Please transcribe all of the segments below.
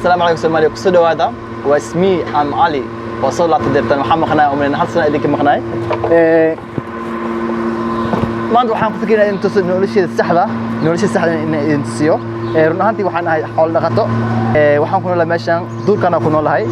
السلام عليكم سومالي كسودو هذا واسمي ام علي وصلت درتان محمد خناي ومن هل سنه اديك مخناي ما waxaan ku fikiraa in tus nolosha saxda in siyo run ahaantii waxaan ahay xoolo dhaqato waxaan ku noolahay meeshan duurkana ku noolahay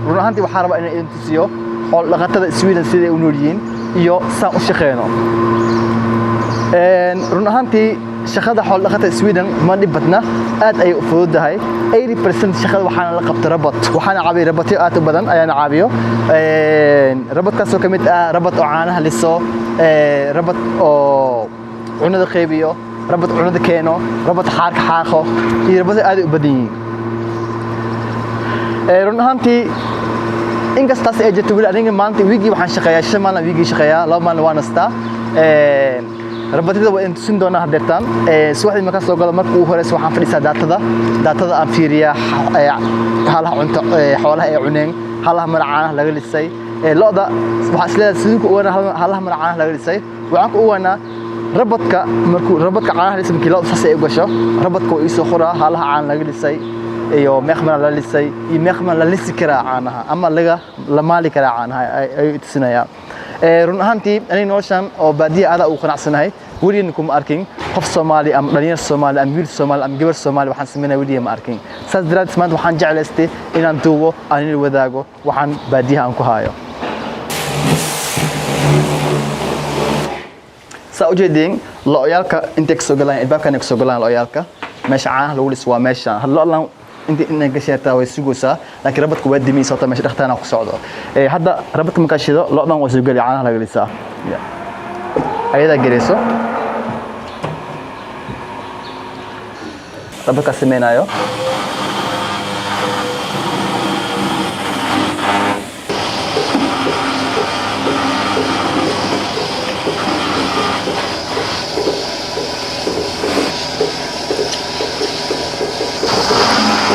run ahaantii waxaan rabaa in tusiyo xoolo dhaqatada Sweden sida ay u nool yihiin iyo saan u shaqeeyno run ahaantii shaqada xoolo dhaqatada Sweden ma dhib badna aad ay u fududahay 80% shaqada waxaan la qabtaa robot waxaan caabiyo robot aad u badan ayaan caabiyo robot kaas oo kamid ah robot oo caanaha liso robot oo cunada qaybiyo robot cunada keeno robot xaarka xaaqo iyo robot aad u badan yihiin run ahaantii inkastaas ay jirto wili aniga maanta wigi waxaan shaqeeyaa shan maalin wigi shaqeeyaa laba maalin waan nastaa rabatida waa in tusin doona hadeertaan subaxdii marka soo galo markuu horeys waxaan fadhisaa daatada aan fiiriyaa halaha cunto xoolaha ay cuneen halaha maracaanaha laga lisay looda waxa isleedahay sidoo kale halaha maracaanaha laga lisay waxaan ku ogaanaa rabadka caanaha lisay markii loo fasay u gasho rabadka uu soo qoraa halaha caan laga lisay iyo meekhman la lisay iyo meekhman la lisi karaa caanaha ama la maali karaa caanaha ay tusinayaan run ahaantii anay nooshan oo baadiya aad u qanacsanahay waliin kuma arkin qof Soomaali am dhalinyar Soomaali am wiil Soomaali am gabar Soomaali waxaan sameeynaa waliin ma arkin saas daraadis maanta waxaan jeclaystay inaan duubo aan il wadaago waxaan baadiyaha aan ku haayo ujeedin looyalka intex soo galaan albaabkan soo galaan looyalka meesha caanaha lagu liso waa meesha hadlo inta in gasheerta way sugaysaa laakiin rabadku waa dimaysaa oo meesha dhaxtaana ku socdo hadda rabadka marka shido loodan waa soo gali caanaha laga lisaa ayada gareeso rabadka sameeynaayo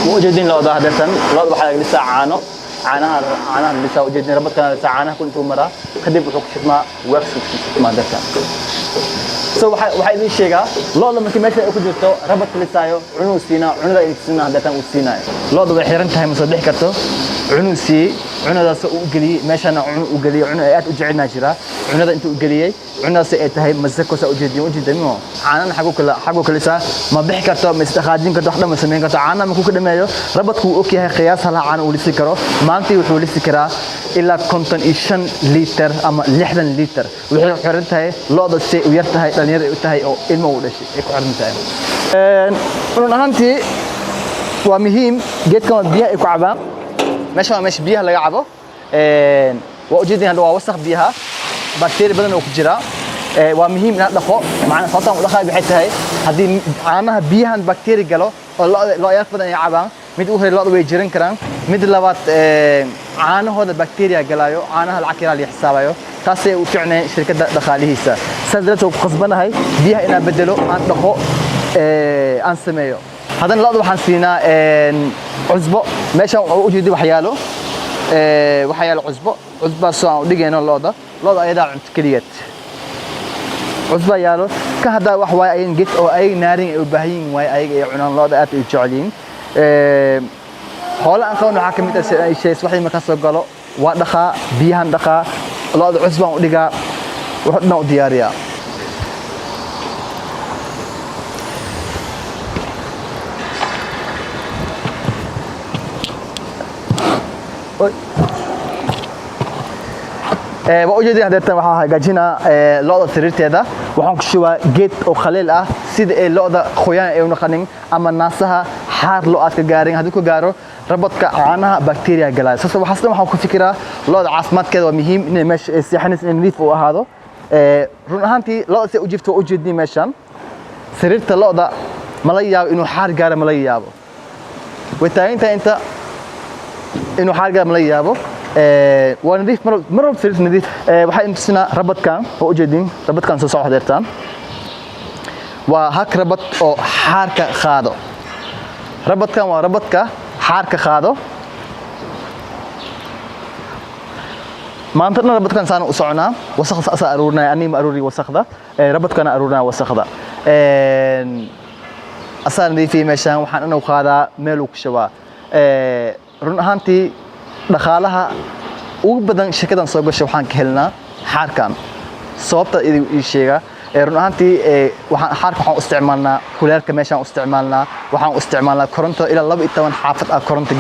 وجدين لو ده هدرتن لو waxaa laga lisaa caanaha lisaa wajidin rabadkan lisaa caanaha kuntu mara kadib wuxuu ku shidmaa wax ma dartan so waxa idin sheegaa looda markii meesha ay ku jirto rabadka lisaayo cunuu siina cunada ay siinaa hadatan uu siinaayo looda way xiran tahay ma soo bixi karto cunuu sii cunadaas uu galiyay meeshana cunuu u galiyay cunuu aad u jecelna jira cunada intuu u galiyay cunadaas ay tahay masako sa ujeedimo caanana xagu kala saa ma bixi karto ma istaqaadin karto wax dhama sameyn karto caanana ma ku dhameeyo rabadku uu ogyahay qiyaas hala caan uu lisi karo maantii wuxuu lisi karaa ilaa 55 litir ama 60 litir wuxuu xiran tahay looda si u yar tahay dhalinyar u tahay oo ilmo u dhashay ay ku xiran tahay run ahaantii waa muhiim geedkan biyaha ay ku cabaan meesha biyaha laga cabo waa ujeedin hadda waa wasakh biyaha bakteeriya badan oo ku jira waa muhiim inaad dhaqo macna sababtan u dhaqay waxay tahay hadii caanaha biyahan bakteeriya galo oo loo yaaf badan ay cabaan mid u hore loo way jiran karaan mid labaad caanahooda bakteeriya galayo caanaha lacag kala li xisaabayo taasay u ficnay shirkadda dhaqaalihiisa saddex oo ku qasbanahay biyaha inaan bedelo aan dhaqo aan sameeyo hadan loo waxaan siinaa cusbo meesha u jeedi waxyaalo cusbo soo aan dhigayno looda ayada cunto kaliyeed cusbo yaalo ka hada wax way ay geed oo ay naarin ay u baahan way ay cunaan looda aad u jeceliin xoolo aan qaban waxa kamid ah ay shay waxay marka soo galo waa dhaqa biyahan dhaqa looda cusbo aan u dhigaa wuxuu u diyaariyaa وأوجد هذا التوحى جاجنا لقطة سريرتها وحنك شو جيت أو خليل سيد اللقطة خويان أو نخنين أما الناسها حار لقطة جارين هذوك جارو ربطك عنها بكتيريا جلاس سو حسنا ما حنك فكرة لقطة عاصمات كذا ومهم إن مش سيحنس نضيف وهذا رونهانتي لقطة أوجبت وأوجدني مشان سريرت اللقطة ملايا إنه حار جار ملايا وتاني أنت إنه حار جار ملايا ونضيف مرة بصير نضيف waxay intusina rabadkan oo u jeedin rabadkan soo xadeertaan waa hak rabad oo xaarka qaado rabadkan waa rabadka xaarka qaado maanta rabadkan saan u soconaa wasaqda asa aruurnaa ani ma aruuri wasaqda rabadkan aruurnaa wasaqda asaan nadiifiyay meeshaan waxaan inuu qaadaa meel uu ku shubaa run ahaantii dhaqaalaha ugu badan shirkadan soo gashay waxaan ka helnaa xaarkan sababta ii sheega run ahaantii xaarka waxaan u isticmaalnaa kuleelka meeshaan u isticmaalnaa waxaan u isticmaalnaa koronto ilaa 12 xaafad koronto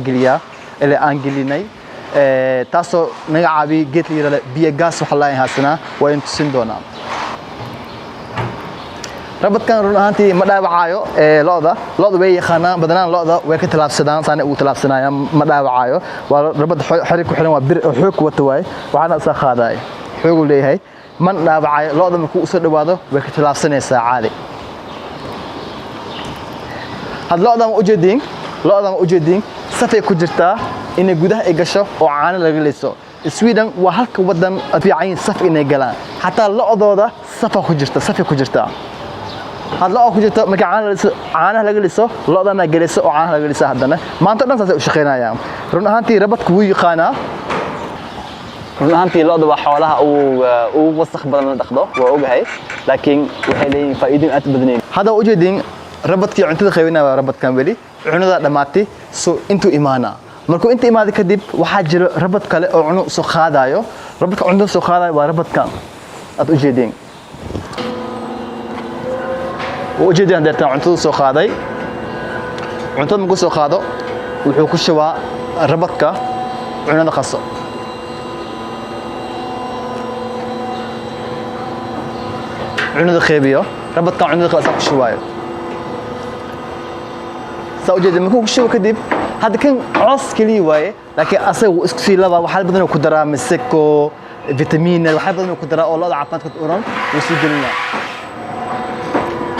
geliyaa ilaa aan gelinay taasoo naga caabi geed la yiraahdo biyo gas waxa la yahaasana waa in tusin doonaa rabadkan run ahaantii ma dhaawacayo looda way yaqaanaan badanaan looda way ka talaabsadaan saana ugu talaabsanayaan ma dhaawacayo waa rabad xarig ku xiran waa bir xoog wata waay waxaana isa qaaday xoog u leeyahay man dhaawacayo looda markuu soo dhawaado way ka talaabsanaysaa caadi had loodan u jeedin safay ku jirtaa inay gudaha ay gasho oo caano laga leeso Sweden waa halka wadan fiican saf inay galaan hatta loodooda safay ku jirtaa had loo ku jirto marka caanaha laga liso loodana galiso oo caanaha laga liso hadana maanta dhan saasay u shaqeynayaan run ahaantii rabadku wuu yaqaanaa run ahaantii looda waa xoolaha uu wasakh badan la dhaqdo waa ogahay laakiin waxay leeyihiin faa'iidooyin aad badan hada u jeedin rabadkii cuntada qaybinaa rabadkan wali cunada dhamaatay soo intuu imaana markuu inta imaado kadib waxa jira rabad kale oo cuno soo qaadayo rabadka cunada soo qaadayo waa rabadkan aad u jeedin وجدي أن درتنا عنتو سو خاضي عنتو مكو سو خاضو وحو كشوا ربطك عنا خاصة عنا خيبيو ربطك عنا خاصة كشوايو سأوجد مكو كشوا كديب هذا كان عص كلي واي لكن أصله إسكسي لبا وحال بدنا كدرة مسكو فيتامين وحال بدنا كدرة أولاد عطات كتورن وسجلنا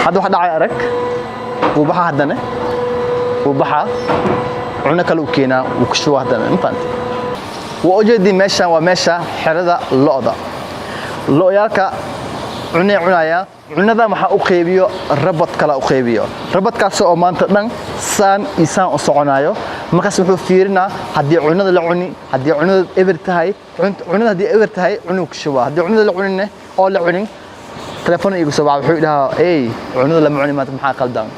هذا واحد عاي أرك وبحا هدنا وبحا عنا كلوكينا وكشوا هدنا فهمت وأوجدي ماشى وماشى حرده اللقطة اللقيالك عنايا عندا ما أقيبيو ربط كلا أقيبيو ربط كاسو أمانتنا سان إنسان أصعنايو ما كسبه فيرنا هدي عندا لعني هدي عندا إبرتهاي عندا هدي إبرتهاي عنو كشوا هدي عندا لعنينه أو لعني تلفون يقول سبعة وحيدها أي عنده لما عني ما تمحى قلدان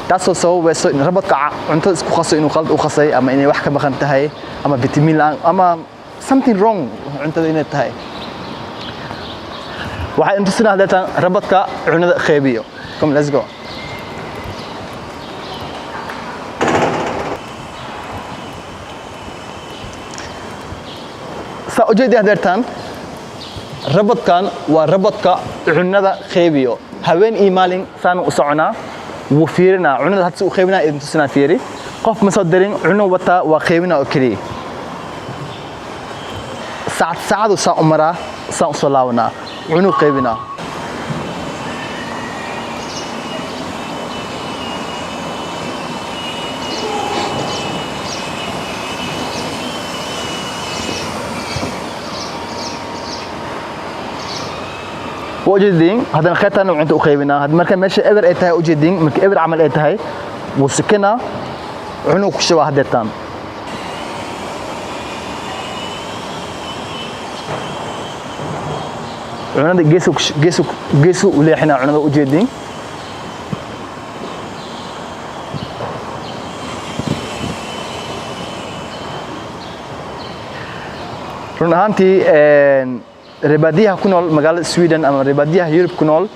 تاسو سو بس ربطك عنده اسكو خاصه إنه قلد وخاصي أما إني وحكة ما خنتهاي أما فيتامين الآن أما something wrong عنده إنه تهاي واحد أنت سنة هذا ربطك عنده خيبيو come let's go سأجد هذا ربطكان وربطك عنده خيبيو هوين إيمالين سانو أسعنا وفيرنا عنده هتسو خيبنا إذا تسنا فيري قف مصدرين عنو وتا وخيبنا أكلي ساعد وساعة أمرا ساعة صلاونا عنو خيبنا وجدين هذا الخيطان وعنده أخيبنا هذا مركب ماشي إبر إتها وجدين مركب إبر عمل إتها وسكنا عنو كشوا هذا التام عنده جيسو ولا إحنا عنده وجدين رنهانتي رباديها كنول مقالة سويدن أما رباديها يوروب كنول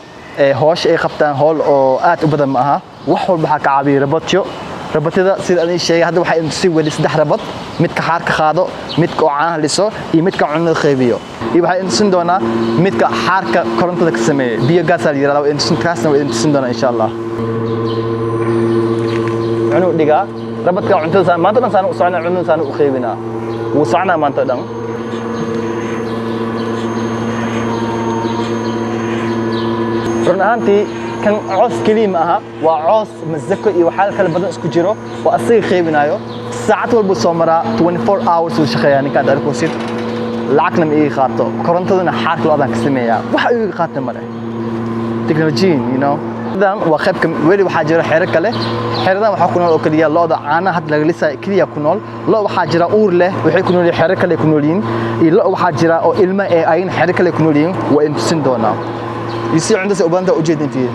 هوش أي خبطان هول أو آت وبدأ معها وحول بحك عابي ربطيو ربطيدا سيد أني شيء هذا واحد نسوي لسدح ربط متك حارك خاضو متك عانه لسو يمتك عنا الخيبيو يبقى إنسان دونا متك حارك كورنتو دك سمي بيو غاسال يرى لو إنسان كاسنا وإنسان دونا إن شاء الله عنو ديغا ربطك عنتو سان ما تدن سان وصعنا عنو سان وخيبنا وصعنا ما تدن run ahaantii kan coos kaliya ma aha waa coos masako iyo waxa kale badan isku jiro oo asaga qaybinayo saacad walba soo maraa 24 hours uu shaqeeyaa ninka darkosid lacagna ma ii qaato korontadana xaarka loo adan ka sameeyaa waxa uu ii qaatay male technology you know dan waa qaybka weli waxa jira xeer kale xeeradan waxa ku nool oo kaliya looda caanaha had laga lisay kaliya ku nool loo waxa jira uur leh waxay ku nool xeer kale ku noolin iyo loo waxa jira oo ilma ay ayin xeer kale ku noolin waa in sin doona يصير عنده سؤال وجد فيه.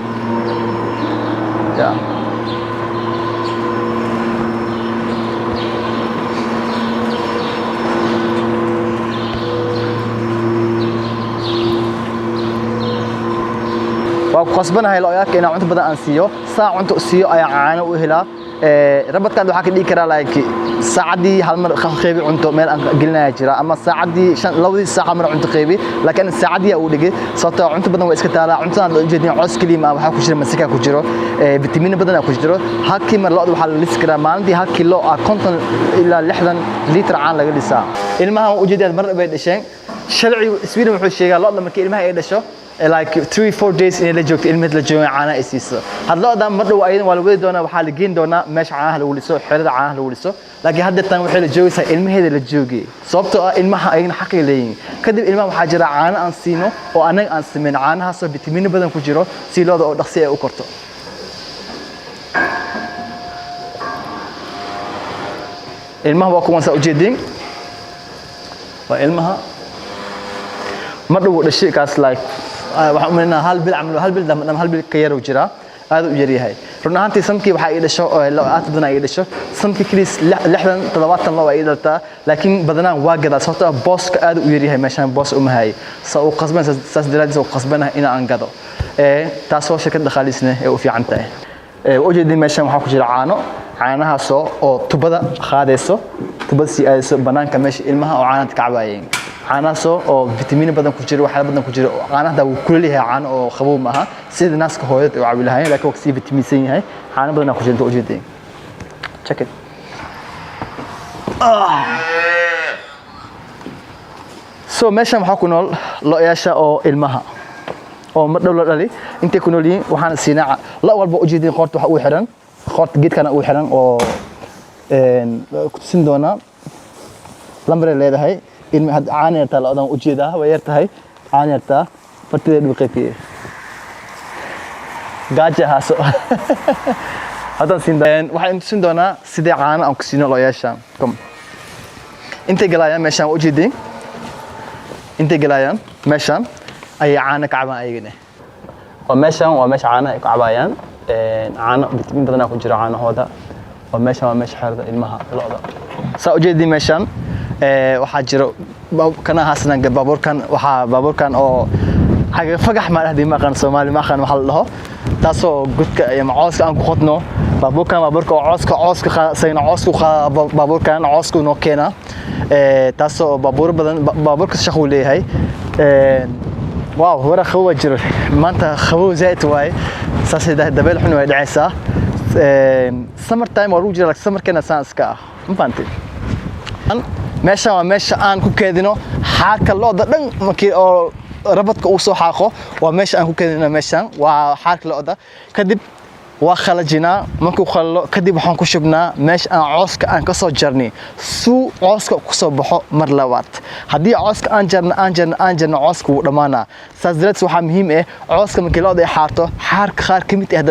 ku qasbanahay looyaaka inaan cunto badan aan siiyo saa cunto siiyo ayaa caano u helaa rabadkan waxaa ka dhigi karaa like saacadii hal mar qeybi cunto meel aan gelinaya jira ama saacadii labadii saac mar cunto qeybi laakiin saacadii uu dhigay sababtoo cunto badan waa iska taalaa cuntadan loo jeedin coos kaliya waxa ku jira masika ku jiro vitamin badan ku jiro halkii mar lo'da waxa la lisi karaa maalintii 1 kilo 50 ilaa 60 litir caan laga dhisaa ilmaha u jeediyad mar bay dhasheen sharci Sweden wuxuu sheegaa lo'da markii ilmaha ay dhasho like 3-4 days in la joogto ilmaha la joogo caana ay siiso hadlooda mar dhow aydan waa la wadi doonaa waxa la geyn doonaa meesha caanaha lagu liso xirada caanaha lagu liso laakiin hadda tan waxay la joogaysaa ilmaheeda la joogay sababtoo ah ilmaha ayna xaq ay leeyihiin kadib ilmaha waxaa jira caano aan siino oo anaga aan sameyn caanahaas oo vitamin badan ku jiro si looda oo dhaqsi ay u korto ilmaha waa kuwan saa u jeedin waa ilmaha ma dhow dhashay kaas like waxa umeenaa hal bil ka yar u jira aad u yar yahay run ahaantii sanadkii waxa ay dhasho aad badan ay dhasho sanadkii kaliis 60 70 loo ay dhaltaa laakiin badanaan waa gadaa sababtoo booska aad u yar yahay meeshan boos uma hay soo u qasban saas daraadis oo qasbanahay in aan gado taasoo shirkad dhaqaalisna ee u fiican tahay ujeedin meeshan waxa ku jira caanahaas oo tubada qaadayso tubada si ay banaanka meesha ilmaha oo caanada ka cabayeen caanahaas oo vitamin badan ku jiro waxa badan ku jiro caanaha uu kulul yahay caano oo qabow maaha sida naaska hooyada oo cabi lahayn laakiin waqti vitamin san yahay caano badan ku jiro ujeedin check it so meeshan waxa ku nool looyaasha oo ilmaha oo ma dhow la dhali intee ku noolyiin waxaan siinaa la walba ujeedin qoorta waxa uu xiran qoorta geedkana uu xiran oo ku tusin doona lambar leedahay ilmi had caanirta la odan ujeedaa way yartahay caanirta fartideed u qeybiyay gaaja haaso hadan waxaan tusin doonaa sidee caano aan ku siino looyaasha kom intee galayaan meeshan ujeedin intee galayaan meeshan ay caano ka cabaan ayagana waa meesha caano ay ka cabayaan caano vitamin badan ku jira caanahooda waa meesha xirada ilmaha lo'da saa ujeedin meeshan waxa jiro kana haasna baabuurkan oo fagax ma dhahdii ma qan Soomaali ma qan waxa la dhaho taasoo gudka ama cooska aan ku qodno baabuurka oo cooska sayna cooska baabuurkan cooska noo keena taasoo baabuurka shaqo leeyahay waaw wara qabow jiro maanta qabow zaid waay saasida dabeel xun way dhacaysaa summer time oo jira summerkana saaska ma fahanteen meesha waa meesha aan ku keedino xaarka looda dhan markii oo rabadka uu soo xaaqo waa meesha aan ku keedino meeshan waa xaarka looda kadib waa khalajinaa markuu khalo kadib waxaan ku shubnaa meesha aan cooska aan ka soo jarnay suu cooska ku soo baxo mar labaad haddii cooska aan jarno cooska wuu dhamaanaa saas darteed waxaa muhiim ah cooska markii looda ay xaarto xaarka qaar ka mid ah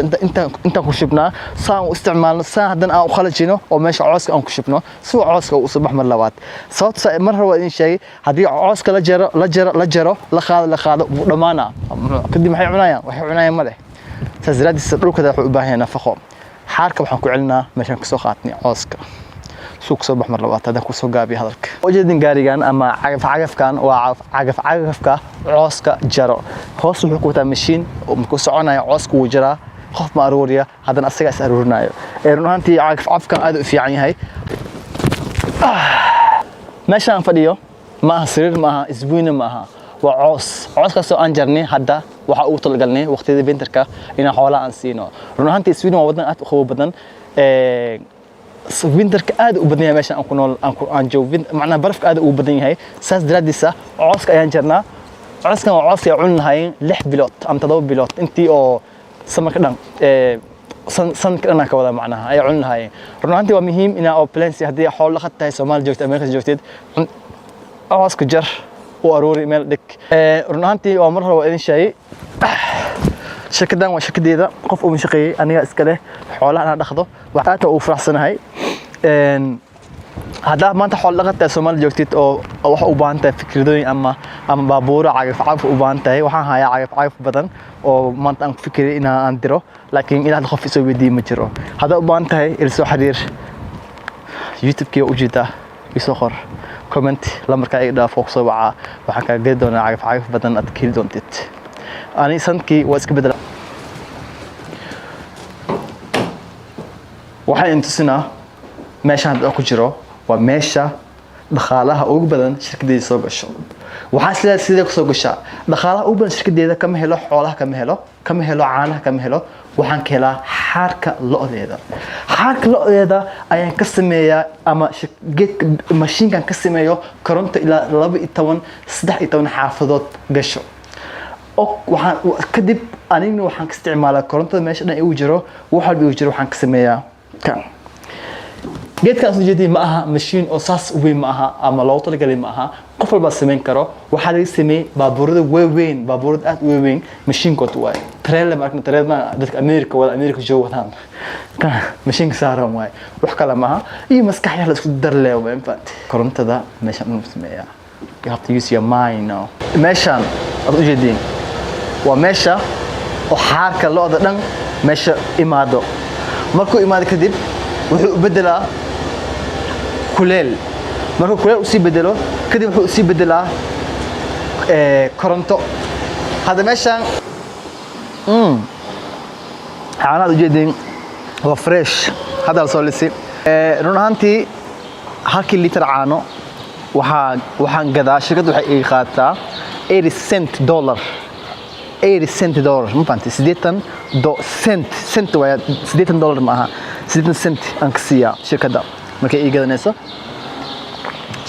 intaan ku shubnaa saan u isticmaalno saan haddana aan u khalajino oo meesha cooska aan ku shubno suu cooska uu soo bax mar labaad sababta mar hore waa idin sheegay haddii cooska la jaro la qaado wuu dhamaanaa kadib maxay cunayaan ma leh تزراديس dhulkada wuxuu u baahan yahay nafaqo xaarka waxaan ku celinaa meeshan ka soo qaatnay cooska suuq soo bax mar labaad hada ku soo gaabi hadalka ujeedin gaarigan ama cagafkan waa cagafka cooska jaro hoos wuxuu ku wataa mashiin oo markuu soconayo cooska uu jaraa qof ma aruuriya hadana asaga is aruurinayo run ahaantii cagafkan aad u fiican yahay meeshan fadhiyo ma sariir ma isbuuna ma waa cooska soo aan jarnay hadda waxa uu talgalnay waqtiyada winterka in xoolaha aan siino run ahaantii Sweden waa wadan aad u qabow badan winterka aad u badan yahay meesha aan ku nool aan joogin macna barafka aad u badan yahay saas daraadiisa cooska ayaan jarnaa cooskan waa coos ay cunnaayeen 6 bilood ama 7 bilood intii oo samarka dhan sanadka dhan ka wada macnaha ay cunnaayeen run ahaantii waa muhiim in oo plans haddii xoolo qatahay Soomaali joogto Amerika joogtid cooska jar وأروري مال دك رنانتي ومر هو إذن شيء شكدان وشكديدا قف من شقي أنا إسكله حوالها أنا أخذه وقعته وفرح سنة هاي هذا ما أنت حول لقت سومال جوكتيت أو وبانته فكرتني أما بابورة عارف وبانته وحنا هاي عارف بدن أو ما أنت فكري إنها أندره لكن إذا تخاف يسوي دي مجرو هذا وبانته إرسو حرير يوتيوب كي وجده يسخر كومنت لما كان يدا فوق صباعه waxaan ka geedona cagaf badan aad kii doontid ani sanadkii waa iska bedel waxaan intusinaa meeshaan hadda ku jiro waa meesha dhaqaalaha ugu badan shirkadeeda soo gasho waxaa sidee ku soo gashaa dhaqaalaha ugu badan shirkadeeda kama helo xoolaha kama helo caanaha kama helo waxaan ka helaa xaarka lo'deeda ayaan ka sameeyaa ama geedka mashiinkan ka sameeyo koronto ilaa 12-13 xaafadood gasho waxaan kadib aniguna waxaan ka isticmaalaa korontada meesha dhan igu jiro wax walba igu jiro waxaan ka sameeyaa kan geedkan soo jeedii ma aha mashiin oo saas weyn ma aha ama loo talagalay ma aha qof walba sameyn karo waxa laga sameeyay baabuurada aad u weyn mashiinkood waay trailer markna trailer dadka America joogaan kan mashiin saaran waay wax kale ma aha iyo maskaxda la isku darleeyo ma infaat korontada meesha dhan sameeyaa you have to use your mind now meeshan aad u jeedin waa meesha oo xaarka lo'da dhan meesha imaado markuu imaado kadib wuxuu u bedelaa kuleel markuu kuleel u sii bedelo kadib wuxuu u sii bedelaa koronto hada meeshan caanaha u jeedin waa fresh hada la soo lisay run ahaantii halkii litir caano waxaan gadaa shirkaddu waxay iga qaataa $80 ma fahanti $80 waa $80 ma aha $80 aan ka siiyaa shirkadda markay ii gadanayso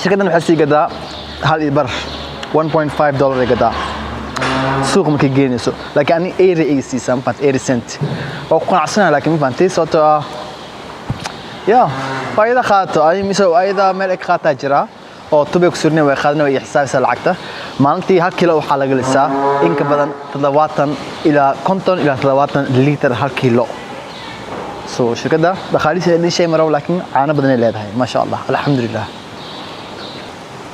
shirkaddan waxay sii gadaa hal iyo bar $1.5 ay gadaa suuqa markay geenayso laakiin ani eeri ay siisaa ma fahanti $80 oo ku qanacsanaa laakiin ma fahanti sababtoo ah faa'iido qaato ayada meel ay ka qaataa jira oo tubay ku surnay way qaadana way xisaabisa lacagta maalintii 1 kilo waxa laga lisaa in ka badan 70 ilaa 50 ilaa 70 litir 1 kilo so shirkadda dhaqaalihiisa ay shay maraw laakiin caano badan ay leedahay ma sha Allah alxamdulillah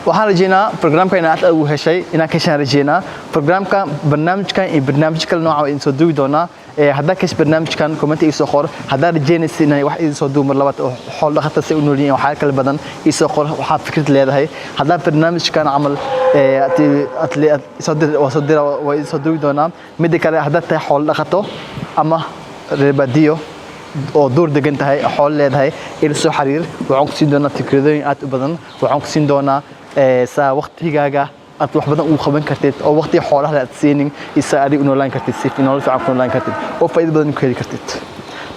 waxaan rajeynaa programkan aad ugu heshay inaan ka rajeynaa programka barnaamijkan iyo barnaamij kale nooca in soo duubi doona hadda ka barnaamijkan comment ii soo qor hadda rajeynaysa inay wax ii soo duumo labaad oo xool dhaqata si u nooliyeen waxa kale badan ii soo qor waxa fikrad leedahay hadda barnaamijkan amal way soo duubi doona mid kale hadda tahay xool dhaqato ama reebadiyo oo door degan tahay xool leedahay ila soo xiriir waxaan ku siin doonaa fikradooyin aad u badan waxaan ku siin doonaa saa waqtigaaga aad wax badan u qaban kartid oo waqti xoolaha aad siinin isa ari u noolaan kartid si nolol fiican ku noolaan kartid oo faa'iido badan ku heli kartid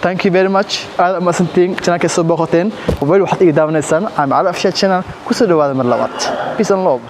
thank you very much aad masantiin channelka soo booqateen wali waxaad iga daawanaysaan aan cali afshaad channel ku soo dhawaada mar labaad peace and love